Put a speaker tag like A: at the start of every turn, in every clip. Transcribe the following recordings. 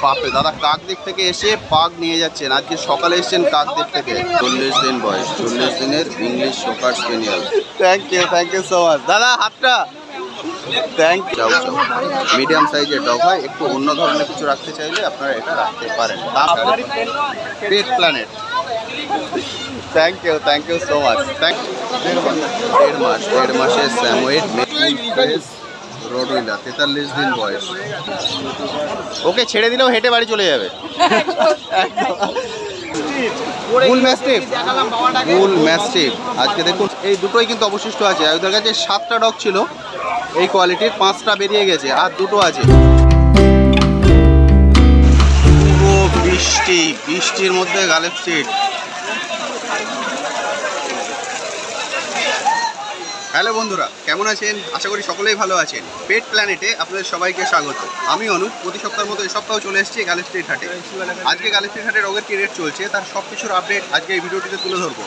A: বাপরে দাদা কাকদ্বীপ থেকে এসে পাক নিয়ে যাচ্ছেন। আজকে সকালে এসেছেন কাকদ্বীপ থেকে। 40 দিন বয়স, 40 দিনের English cocker spaniel. Thank you so much দাদা। হাতটা থ্যাংক ইউ। মিডিয়াম সাইজের ডগ হয়, একটু অন্য ধরনের কিছু রাখতে চাইলে আপনারা এটা রাখতে পারেন। Pet planet. Thank you so much. দেড় মাসের স্যামোয়েড রোডউইলার, 43 দিন বয়স। ওকে ছেড়ে দিলেও হেঁটে বাড়ি চলে যাবে। বুল ম্যাস্টিফ আজকে দেখুন এই দুটোই কিন্তু অবশিষ্ট আছে। ওদের কাছে 7টা ডগ ছিল এই কোয়ালিটির, 5টা বেরিয়ে গেছে আর 2টো আছে। পুরো বৃষ্টির মধ্যে গালেব স্ট্রিট। হ্যালো বন্ধুরা, কেমন আছেন? আশা করি সকলেই ভালো আছেন। পেট প্ল্যানেটে আপনাদের সবাইকে স্বাগত। আমি অনুপ। প্রতি সপ্তাহের মতো এই সপ্তাহ চলে এসেছি গালেব স্ট্রিট হাটে। আজকে গালেব স্ট্রিট হাটে রোগের কী রেট চলছে তার সব কিছুর আপডেট আজকে এই ভিডিওটিতে তুলে ধরবো।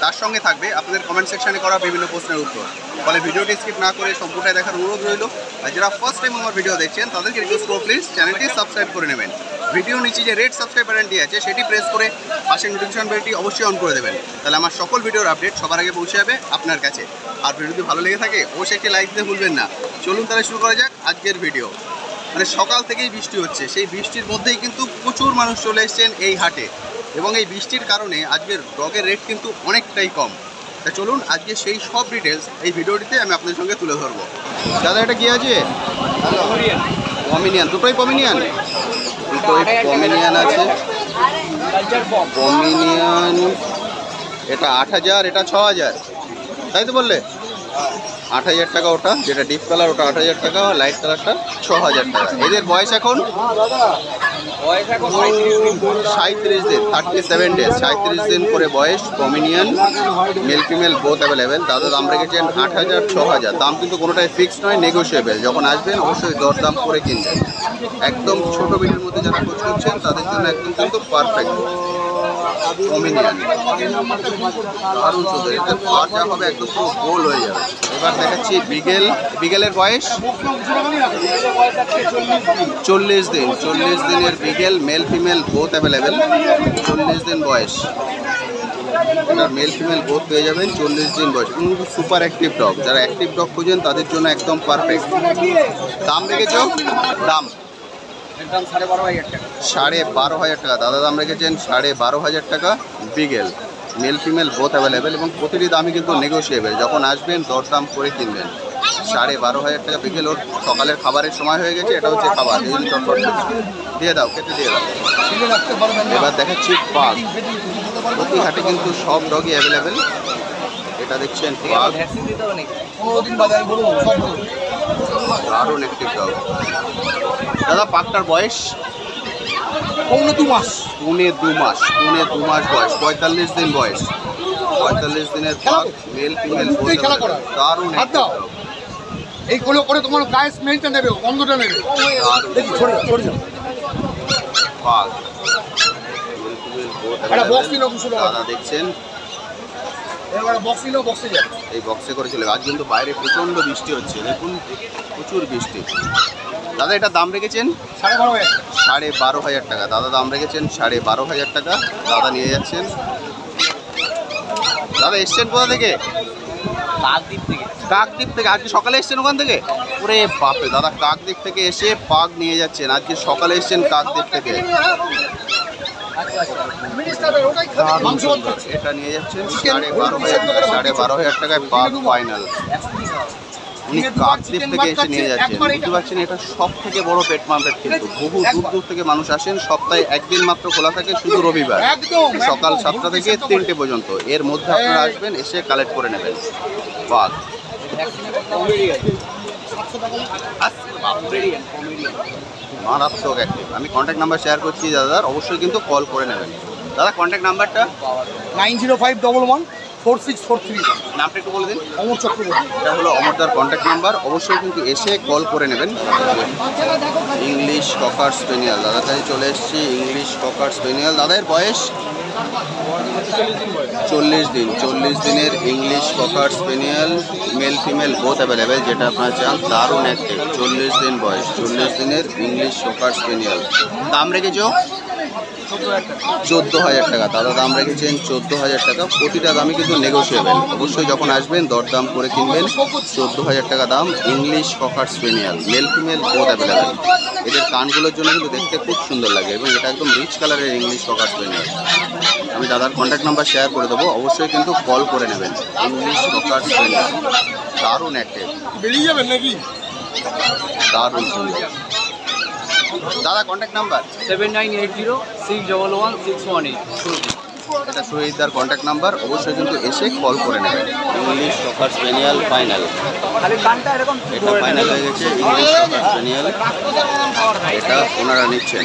A: তার সঙ্গে থাকবে আপনাদের কমেন্ট সেকশনে করা বিভিন্ন প্রশ্নের উত্তর। ফলে ভিডিওটি স্কিপ না করে সম্পূর্ণটাই দেখার অনুরোধ রইল। আর যারা ফার্স্ট টাইম আমার ভিডিও দেখছেন তাদেরকে রিকোয়েস্ট করব প্লিজ চ্যানেলটি সাবস্ক্রাইব করে নেবেন। ভিডিও নিচে যে রেড সাবস্ক্রাইব বাটনটি আছে সেটি প্রেস করে পাশের নোটিফিকেশন বেলটি অবশ্যই অন করে দেবেন। তাহলে আমার সকল ভিডিওর আপডেট সবার আগে পৌঁছে যাবে আপনার কাছে। আর ভিডিও যদি ভালো লেগে থাকে অবশ্যই একটি লাইক দিতে ভুলবেন না। চলুন তাহলে শুরু করা যাক আজকের ভিডিও। মানে সকাল থেকেই বৃষ্টি হচ্ছে, সেই বৃষ্টির মধ্যেই কিন্তু প্রচুর মানুষ চলে এসেছেন এই হাটে। এবং এই বৃষ্টির কারণে আজকের ডগের রেট কিন্তু অনেকটাই কম। তা চলুন আজকে সেই সব ডিটেলস এই ভিডিওটিতে আমি আপনাদের সঙ্গে তুলে ধরবো। দাদা এটা কি আছে? পমিনিয়ান। দুটোই পমিনিয়ান আছে। পমিনিয়ান এটা 8000, এটা 6000, তাই তো বললে? 8000 টাকা ওটা, যেটা ডিপ কালার ওটা 8000 টাকা, লাইট কালারটা 6000 টাকা। এদের বয়স এখন 37 দিন, 37 ডেজ, 37 দিন করে বয়স। Pomeranian mail female both available. দাদা দাম রেখেছেন 8000, 6000। দাম কিন্তু কোনোটাই ফিক্সড নয়, নেগোশিয়েবল। যখন আসবেন অবশ্যই দরদাম করে কিনবেন। একদম ছোট বিলের মধ্যে যারা খোঁজ করছেন তাদের জন্য একদম কিন্তু পারফেক্ট পমিনিয়ান। দারুণ সুন্দর, এটা পাওয়ার যা হবে একদম পুরো গোল হয়ে যাবে। এবার দেখাচ্ছি বিগেল। বিগেলের বয়স 40 দিন, 40 দিনের বিগেল, মেল ফিমেল বোথ অ্যাভেলেবেল। 40 দিন বয়স, মেল ফিমেল বোথ পেয়ে যাবেন। 40 দিন বয়স, কিন্তু সুপার অ্যাক্টিভ ডগ। যারা অ্যাক্টিভ ডগ খুঁজেন তাদের জন্য একদম পারফেক্ট। দাম রেখেছ? দাম 12,500 টাকা। দাদা দাম রেখেছেন 12,500 টাকা। বিগেল মেল ফিমেল বোথ অ্যাভেলেবেল এবং প্রতিটি দামই কিন্তু নেগোশিয়েবল। যখন আসবেন দরদাম করে কিনবেন। 12,500 টাকা বিকেল। ওর সকালের খাবারের সময় হয়ে গেছে, এটা হচ্ছে খাবার। এই জন্য চটপট দিয়ে দাও, খেতে দিয়ে দাও। এবার দেখাচ্ছি পাক। প্রতি হাটে কিন্তু সব ডগই অ্যাভেলেবেল। এটা দেখছেন পাক, দারুণ অ্যাক্টিভ ডগ। দাদা পাকটার বয়স 2 মাস বয়স, 45 দিন বয়স। 45 দিনের পাক, মেল ফিমেল দারুণ অ্যাক্টিভ ডগ।
B: এইগুলো করে তোমার গায়ে স্মেলটা নেবে, গন্ধটা নেবে।
A: পাক দাদা দেখছেন এই বক্সে করে চলে। আজ কিন্তু বাইরে প্রচন্ড বৃষ্টি হচ্ছে, দেখুন প্রচুর বৃষ্টি। দাদা এটা দাম রেখেছেন 12,500 টাকা। দাদা দাম রেখেছেন 12,500 টাকা। দাদা নিয়ে যাচ্ছেন। দাদা এসছেন কোথা থেকে? কাকদ্বীপ থেকে। আজকে সকালে এসছেন ওখান থেকে? ওরে বাপরে দাদা কাকদ্বীপ থেকে এসে পাক নিয়ে যাচ্ছেন। আজকে সকালে এসছেন কাকদ্বীপ থেকে। এটা নিয়ে যাচ্ছেন 12,500 টাকায় পাক ফাইনাল। উনি কাকদ্বীপ থেকে এসে নিয়ে যাচ্ছেন। বুঝতে পারছেন এটা সব থেকে বড় পেট মার্কেট, কিন্তু বহু দূর থেকে মানুষ আসেন। সপ্তাহে একদিন মাত্র খোলা থাকে, শুধু রবিবার, সকাল 7টা থেকে 3টে পর্যন্ত। এর মধ্যে আপনারা আসবেন, এসে কালেক্ট করে নেবেন পাক। মারাত্মক অ্যাক্টিভ। আমি কন্ট্যাক্ট নাম্বার শেয়ার করছি দাদার, অবশ্যই কিন্তু কল করে নেবেন। দাদা কন্ট্যাক্ট নাম্বারটা?
B: 90511 4643।
A: নামটা একটু বলে দিন।
B: অমর চক্রবর্তী।
A: এটা হলো অমরদার কন্ট্যাক্ট নাম্বার, অবশ্যই কিন্তু এসে কল করে নেবেন। ইংলিশ ককার স্পেনিয়াল দাদার কাছে চলে এসেছি। ইংলিশ ককার স্পেনিয়াল, দাদার বয়স 40 দিন। 40 দিনের English ককার স্পেনিয়াল, mail female both available, যেটা আপনারা চান। দারুণ অ্যাক্টিভ, 40 দিন বয়স, 40 দিনের ইংলিশ ককার স্পেনিয়াল। দাম রেখেছো 14,000 টাকা। দাদা দাম রেখেছেন 14,000 টাকা। প্রতিটা দামই কিন্তু নেগোশিয়েবল, অবশ্যই যখন আসবেন দরদাম করে কিনবেন। 14,000 টাকা দাম English ককার স্পেনিয়াল, mail female both available. এদের কানগুলোর জন্য কিন্তু দেখতে খুব সুন্দর লাগে এবং এটা একদম রিচ কালারের ইংলিশ ককার স্পেনিয়াল। আমি দাদার কন্ট্যাক্ট নাম্বার শেয়ার করে দেবো, অবশ্যই কিন্তু কল করে নেবেন। ইংলিশ ককার স্পেনিয়াল দারুণ অ্যাক্টিভ,
B: বেরিয়ে যাবেন নাকি?
A: দারুণ সুন্দর। দাদা কন্ট্যাক্ট নাম্বার
C: 7980611618।
A: এটা সুহিদার কন্ট্যাক্ট নাম্বার, অবশ্যই কিন্তু এসে কল করে নেবেন। ইংলিশ ককার স্পেনিয়াল ফাইনাল, এটা ফাইনাল হয়ে গেছে। ইংলিশ ককার স্পেনিয়াল এটা ওনারা নিচ্ছেন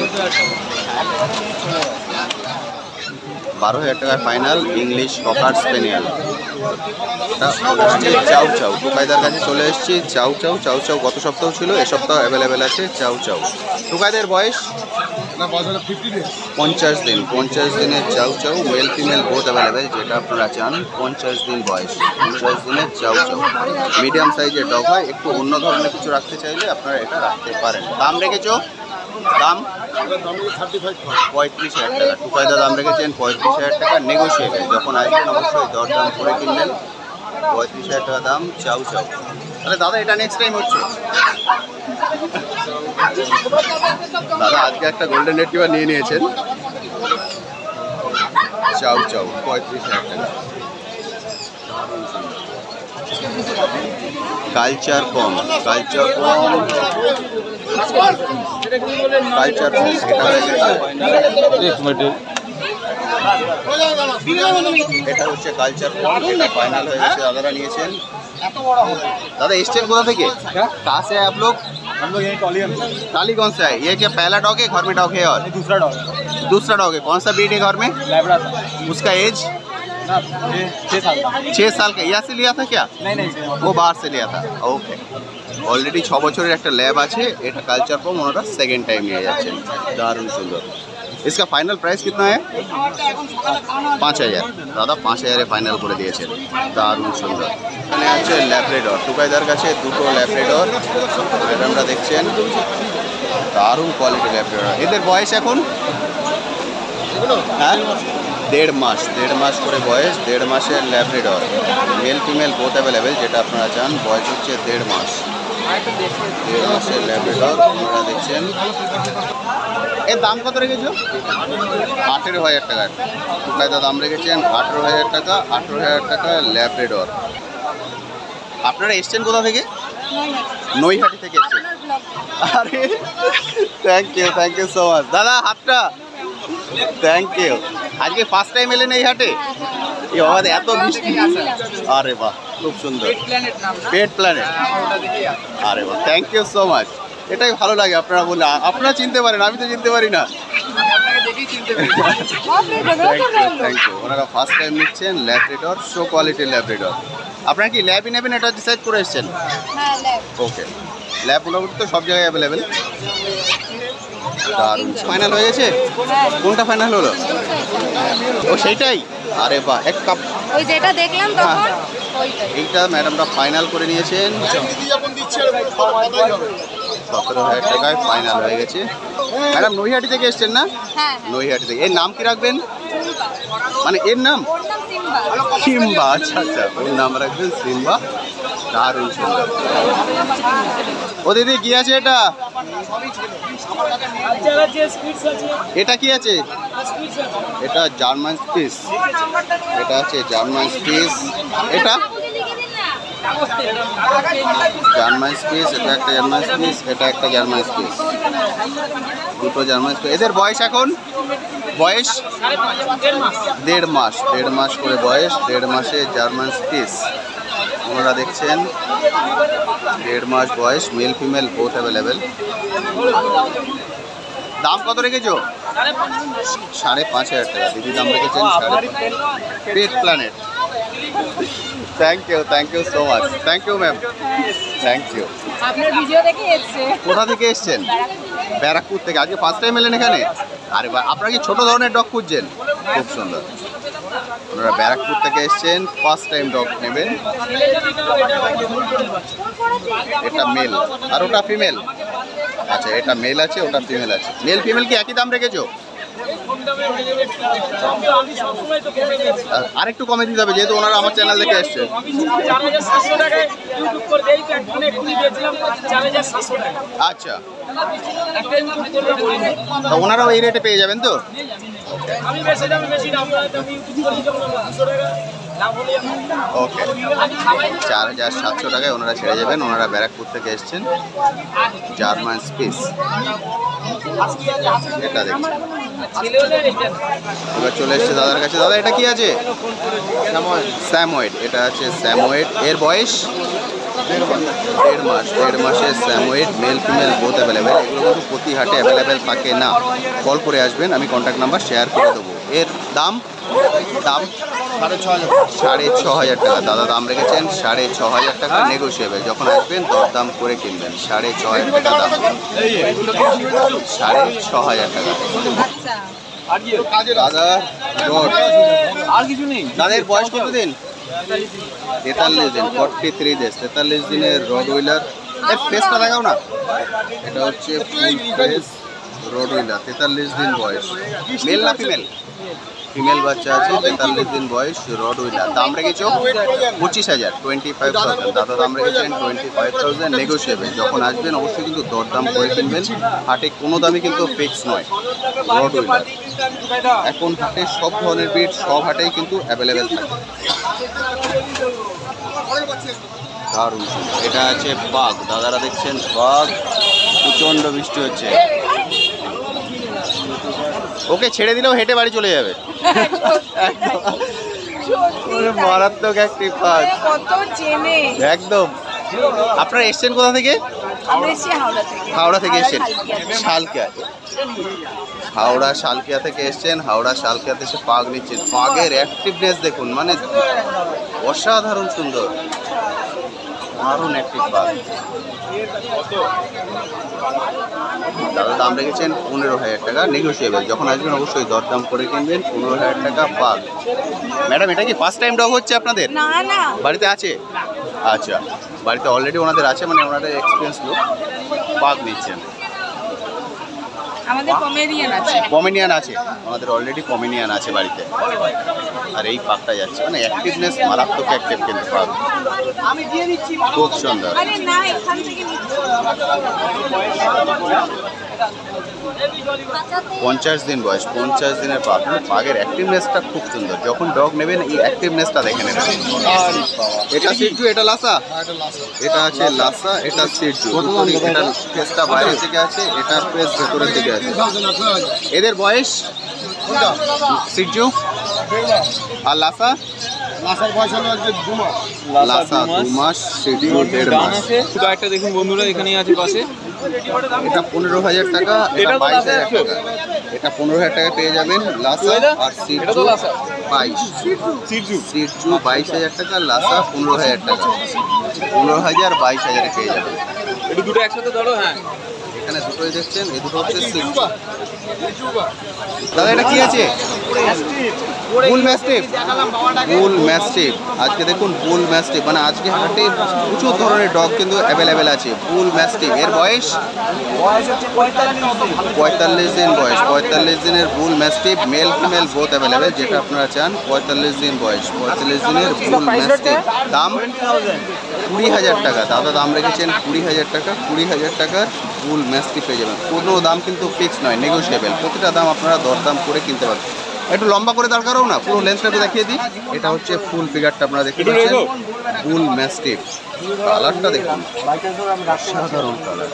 A: 12,000 টাকায় ফাইনাল ইংলিশ ককার স্পেনিয়াল। চাউ চাউ টুকাইদার কাছে চলে এসেছি। চাউ চাউ চাউ চাউ গত সপ্তাহ ছিল, এ সপ্তাহ অ্যাভেলেবেল আছে চাউ চাউ। টুকাইদের বয়স 50 দিন। 50 দিনের চাউ চাউ, মেল ফিমেল বোথ অ্যাভেলেবেল, যেটা আপনারা চান। 50 দিন বয়স, 50 দিনের চাউ চাউ। মিডিয়াম সাইজের ডগ হয়, একটু অন্য ধরনের কিছু রাখতে চাইলে আপনারা এটা রাখতে পারেন। দাম রেখেছো? দাম 35,000 টাকা। টুকাইদা দাম রেখেছেন 35,000 টাকা, নেগোশিয়েবল। যখন আসবেন অবশ্যই দরদাম করে কিনবেন। 35,000 টাকা দাম চাউ চাউ। তাহলে দাদা এটা নেক্সট টাইম হচ্ছে। দাদা আজকে একটা গোল্ডেন রেট্রিভার নিয়ে নিয়েছেন চাউ চাউ, 35,000 টাকা। কালচার কম, কালচার কম, কালচার কম, এটা হয়ে গেছে। এটা হচ্ছে কালচার কম, এটা ফাইনাল হয়ে গেছে। দাদারা নিয়েছেন। दादा स्टेट कोथा থেকে? कहाँ से है आप लोग?
C: हम लोग यहीं
A: टालीगंज से है। ये क्या पहला डॉग है, घर में डॉग है? और
C: दूसरा डॉग।
A: दूसरा डॉग है। कौन सा ब्रीड है घर में?
C: लैब्रा था।
A: उसका एज
C: 6 साल का।
A: 6 साल का। यहाँ से लिया था क्या?
C: नहीं
A: वो बाहर से लिया था। ओके, অলরেডি 6 বছরের একটা ল্যাব আছে। এটা কালচার কম, ওনারা সেকেন্ড টাইম নিয়ে যাচ্ছেন। দারুণ সুন্দর। इसका फाइनल प्राइस कितना है? 5,000। দাদা 5,000 ফাইনাল করে দিয়েছেন। দারুণ সুন্দর। এখানে আছে ল্যাব্রাডর। টুকাইদার কাছে দুটো ল্যাব্রাডর ম্যাডামরা দেখছেন। দারুণ কোয়ালিটি ল্যাব্রাডর। এদের বয়স এখন হ্যাঁ 1.5 মাস। 1.5 মাস করে বয়স। 1.5 মাসের Labrador, mail female both available, যেটা আপনারা চান। বয়স হচ্ছে 1.5 মাস। 1.5 মাসের ল্যাব্রাডর আপনারা দেখছেন। এর দাম কত রেখেছো? 18,000 টাকা। টুকাইদা দাম রেখেছেন 18,000 টাকা। 18,000 টাকা ল্যাব্রাডর। আপনারা এসছেন কোথা থেকে? নৈহাটি থেকে এসছেন। আরে থ্যাংক ইউ সো মাচ দাদা। হাতটা থ্যাংক ইউ। আজকে ফার্স্ট টাইম এলেন এই হাটে? এই আমাদের এত বৃষ্টি। আরে বাহ, খুব সুন্দর। পেট প্ল্যানেট। আরে বাহ, থ্যাংক ইউ সো মাচ। এটাই ভালো লাগে আপনারা বলে। আপনারা চিনতে পারেন, আমি তো চিনতে পারি না। Thank you. ওনারা ফার্স্ট টাইম নিচ্ছেন ল্যাব্রাডর, শো কোয়ালিটির ল্যাব্রাডর। আপনারা কি ল্যাবই নেবেন এটা ডিসাইড করে এসছেন? ওকে, ল্যাব মোটামুটি তো সব জায়গায় অ্যাভেলেবেল। দারুণ। ফাইনাল হয়ে গেছে? কোনটা ফাইনাল হলো? ও সেইটাই। আরে বাহ, এক কাপ
D: ওই যেটা দেখলাম তখন
A: এইটা ম্যাডামরা ফাইনাল করে নিয়েছেন। 17,000 টাকায় ফাইনাল হয়ে গেছে। ম্যাডাম নৈহাটি থেকে এসছেন না?
D: হ্যাঁ
A: নৈহাটি থেকে। এর নাম কি রাখবেন? মানে এর নাম সিম্বা। আচ্ছা আচ্ছা, ওর নাম রাখবেন সিম্বা। দারুণ সুন্দর। ও দিদি কি আছে এটা? এটা কি আছে? এটা জার্মান স্পিস। এটা আছে জার্মান স্পিস। এটা জার্মান স্পিস। এটা একটা জার্মান স্পিস। এটা একটা জার্মান স্পিস। দুটো জার্মান স্পিস। এদের বয়স এখন? বয়স 1.5 মাস। 1.5 মাস করে বয়স। 1.5 মাসে জার্মান স্পিস ওনারা দেখছেন। 1.5 মাস বয়স, মেল ফিমেল বোথ অ্যাভেলেবেল। দাম কত রেখেছো? 5,500 টাকা। দিদি দাম রেখেছেন 5,500। Pet planet. Thank you so much, thank you ma'am, thank you.
D: আপনার ভিডিও দেখে এসছে।
A: কোথা থেকে এসছেন? ব্যারাকপুর থেকে। আজকে ফার্স্ট টাইম এলেন এখানে? আরে বাহ, আপনারা কি ছোট ধরনের ডগ খুঁজছেন? খুব সুন্দর, ওনারা ব্যারাকপুর থেকে এসছেন, ফার্স্ট টাইম ডগ নেবেন। এটা মেল আর ওটা ফিমেল। আচ্ছা, এটা মেল আছে, ওটা ফিমেল আছে। মেল ফিমেল কি একই দাম রেখেছো? আর একটু কমে দিতে হবে, যেহেতু ওনারা আমার চ্যানেল দেখে এসছে। আচ্ছা, তো ওনারাও এই রেটে পেয়ে যাবেন তো? ওকে, 4700 টাকায় ওনারা ছেড়ে যাবেন। ওনারা ব্যারাকপুর থেকে এসছেন, জার্মান স্পিস। এটা দেখছেন। এবার চলে এসছে দাদার কাছে। দাদা, এটা কি আছে? স্যামোয়েড। এটা আছে স্যামোয়েড। এর বয়স 1.5 মাসের স্যামোয়েড, মেল ফিমেল বোথ অ্যাভেলেবেল। এগুলো কিন্তু প্রতি হাটে অ্যাভেলেবেল থাকে না, কল করে আসবেন, আমি কন্ট্যাক্ট নাম্বার শেয়ার করে দেবো। এর দাম 6,500 টাকা। দাদা দাম রেখেছেন 6,500 টাকা, নেগোসিয়েবল। যখন আসবেন দরদাম করে কিনবেন। 6,500 টাকা দাম, 6,500 টাকা। দাদা
C: আর কিছু নেই।
A: দাদের বয়স কত দিন? 43 দিন, 43 ডেজ। 43 দিনের রড হুইলার। এর ফেসটা দেখাও না। এটা হচ্ছে ফুল ফেস রড হুইলার, 43 দিন বয়স। মেল না ফিমেল? ফিমেল বাচ্চা আছে, 43 দিন বয়স, রড হুইলার। দাম রেখেছো 25,000, 25,000। দাদা দাম রেখেছেন 25,000, নেগোসিয়েবল। যখন আসবেন অবশ্যই কিন্তু দরদাম করে কিনবেন। হাটে কোনো দামই কিন্তু ফিক্স নয়। রড হুইলার এখন হাটে সব ধরনের ব্রিড, সব হাটেই কিন্তু অ্যাভেলেবেল থাকে। দারুণ। এটা আছে বাঘ। দাদারা দেখছেন বাঘ, প্রচণ্ড বৃষ্টি হচ্ছে। ওকে ছেড়ে দিলেও হেঁটে বাড়ি চলে যাবে। মারাত্মক একটি বাঘ, একদম। আপনারা এসছেন কোথা থেকে? হাওড়া থেকে এসছেন, শালকিয়া। হাওড়া শালকিয়া থেকে এসছেন, হাওড়া শালকিয়াতে এসে পাগ নিচ্ছেন। পাগের অ্যাক্টিভনেস দেখুন, মানে অসাধারণ সুন্দর, দারুণ অ্যাক্টিভ পাগ। দাদা দাম রেখেছেন 15,000 টাকা, নেগোসিয়েবল। যখন আসবেন অবশ্যই দরদাম করে কিনবেন। 15,000 টাকা পাগ। ম্যাডাম, এটা কি ফার্স্ট টাইম ডগ হচ্ছে আপনাদের?
D: না না,
A: বাড়িতে আছে? আচ্ছা, বাড়িতে অলরেডি ওনাদের আছে, মানে ওনাদের এক্সপিরিয়েন্স লোক পাগ নিচ্ছেন।
D: আমাদের পমেরিয়ান আছে।
A: পমেনিয়ান আছে, আমাদের অলরেডি পমেনিয়ান আছে বাড়িতে। আর এই পাগটা যাচ্ছে, মানে অ্যাক্টিভনেস মারাত্মক অ্যাক্টিভ কিন্তু পাগ, খুব সুন্দর।
D: আরে না, এখান থেকে
A: 50 দিন বয়স, 50 দিনের পাগ। পাগের অ্যাক্টিভনেসটা খুব সুন্দর। যখন ডগ নেবেন এই অ্যাক্টিভনেসটা দেখে নেবেন। এটা সিটজু, এটা লাসা। এটা আছে লাসা, এটা সিটজু। এটা ফেসটা বাইরে থেকে আছে, এটা ফেস ভেতরের দিকে আছে। এদের বয়স সিটজু আর লাসা?
B: লাসার বয়স হলো আজকে 2 মাস।
A: লাসা 2 মাস, সিটজু 1.5 মাস।
C: শুধু একটা দেখুন বন্ধুরা, এখানেই আছে পাশে।
A: এটা 15,000 টাকা, এটা 22,000 টাকা। এটা 15,000 টাকা পেয়ে যাবেন লাসা, আর সিটজু 22,000 টাকা, লাসা 15,000 টাকা। 15,000, 22,000 পেয়ে যাবেন।
C: একটু দুটো একসাথে ধরো। হ্যাঁ,
A: এখানে দুটোই দেখছেন, এই দুটো হচ্ছে সিটজু। দাদা এটা কি আছে? Bull mastiff. বুল ম্যাস্টিফ। আজকে দেখুন বুল ম্যাস্টিফ, মানে আজকে হাটে প্রচুর ধরনের ডগ কিন্তু অ্যাভেলেবেল আছে। Bull mastiff. এর বয়স 45 দিন বয়স। 45 দিনের bull mastiff, male female both available. যেটা আপনারা চান। 45 দিন বয়স, 45 দিনের বুল ম্যাস্টিফ। দাম 20,000 টাকা। দাদা দাম রেখেছেন 20,000 টাকা। 20,000 টাকার বুল ম্যাস্টিফ পেয়ে যাবেন। কোনো দাম কিন্তু ফিক্স নয়, নেগোসিয়েবল। প্রতিটা দাম আপনারা দরদাম করে কিনতে পারবেন। একটু লম্বা করে দরকারও না, পুরো লেন্সটা একটু দেখিয়ে দিই। এটা হচ্ছে ফুল ফিগারটা আপনারা দেখতে পাচ্ছেন, বুল ম্যাস্টিফ। কালারটা দেখুন, সাধারণ কালার।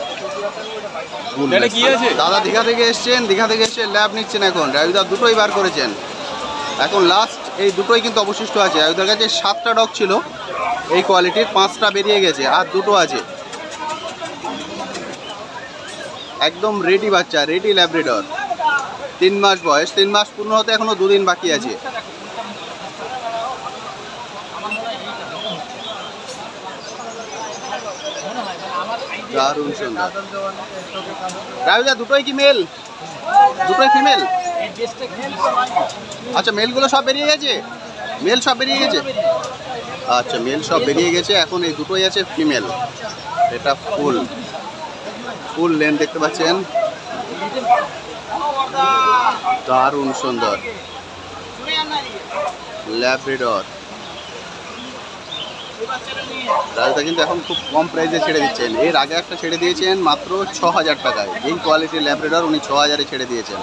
A: দাদা দীঘা থেকে এসছেন, দীঘা থেকে এসে ল্যাব নিচ্ছেন এখন। রায়ুদা দুটোই বার করেছেন এখন, লাস্ট এই দুটোই কিন্তু অবশিষ্ট আছে। রায়ুদার কাছে 7টা ডগ ছিল এই কোয়ালিটির, 5টা বেরিয়ে গেছে, আর দুটো আছে। একদম রেডি বাচ্চা, রেডি ল্যাব্রাডর। 3 মাস বয়স, 3 মাস পূর্ণ হতে এখনো 2 দিন বাকি আছে। দারুণ সুন্দর। রাজুদা দুটোই কি মেল? দুটোই ফিমেল? আচ্ছা মেলগুলো সব বেরিয়ে গেছে? মেল সব বেরিয়ে গেছে? আচ্ছা মেল সব বেরিয়ে গেছে, এখন এই দুটোই আছে ফিমেল। এটা ফুল লেন দেখতে পাচ্ছেন, দারুণ সুন্দর ল্যাব্রাডর। রাজুদা কিন্তু এখন খুব কম প্রাইসে ছেড়ে দিচ্ছেন। এর আগে একটা ছেড়ে দিয়েছেন মাত্র 6,000 টাকায়। এই কোয়ালিটির ল্যাব্রাডর উনি 6,000-এ ছেড়ে দিয়েছেন।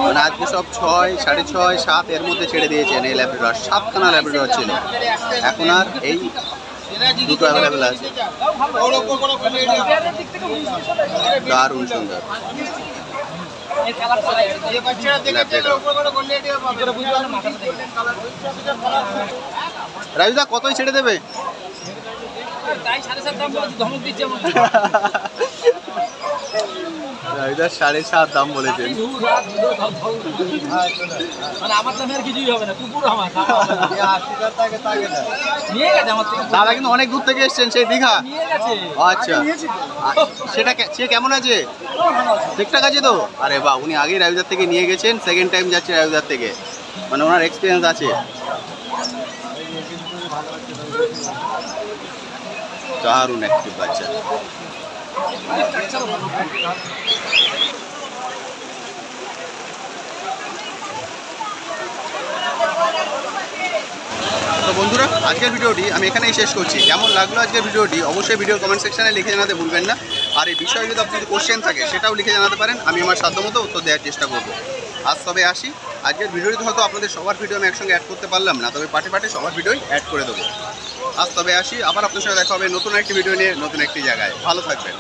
A: মানে আজকে সব 6, 6.5, 7 এর মধ্যে ছেড়ে দিয়েছেন এই ল্যাব্রাডর। 7খানা ল্যাব্রাডর ছিল, এখন আর এই দুটো অ্যাভেলেবেল আছে। দারুণ সুন্দর রাজুদা কতই ছেড়ে দেবে? রাজুদা 7.5 দাম বলেছেন। দাদা কিন্তু অনেক দূর থেকে এসছেন, সেই দীঘা। আচ্ছা সে কেমন আছে? ঠিকঠাক আছে তো? আরে বাহ, উনি আগেই রাজুদার থেকে নিয়ে গেছেন, সেকেন্ড টাইম যাচ্ছে রাজুদার থেকে, মানে ওনার এক্সপিরিয়েন্স আছে। দারুণ অ্যাক্টিভ বাচ্চা। তো বন্ধুরা, আজকের ভিডিওটি আমি এখানেই শেষ করছি। কেমন লাগলো আজকের ভিডিওটি অবশ্যই ভিডিও কমেন্ট সেকশনে লিখে জানাতে ভুলবেন না। আর এই বিষয়ে যদি আপনাদের কোশ্চেন থাকে সেটাও লিখে জানাতে পারেন, আমি আমার সাধ্যমতো উত্তর দেওয়ার চেষ্টা করব। আজ তবে আসি। আজকের ভিডিওটি হয়তো আপনাদের সবার ভিডিও আমি একসঙ্গে অ্যাড করতে পারলাম না, তবে পার্টে সবার ভিডিওই অ্যাড করে দেবো। আজ তবে আসি, আবার আপনার সাথে দেখা হবে নতুন একটি ভিডিও নিয়ে, নতুন একটি জায়গায়। ভালো থাকবেন।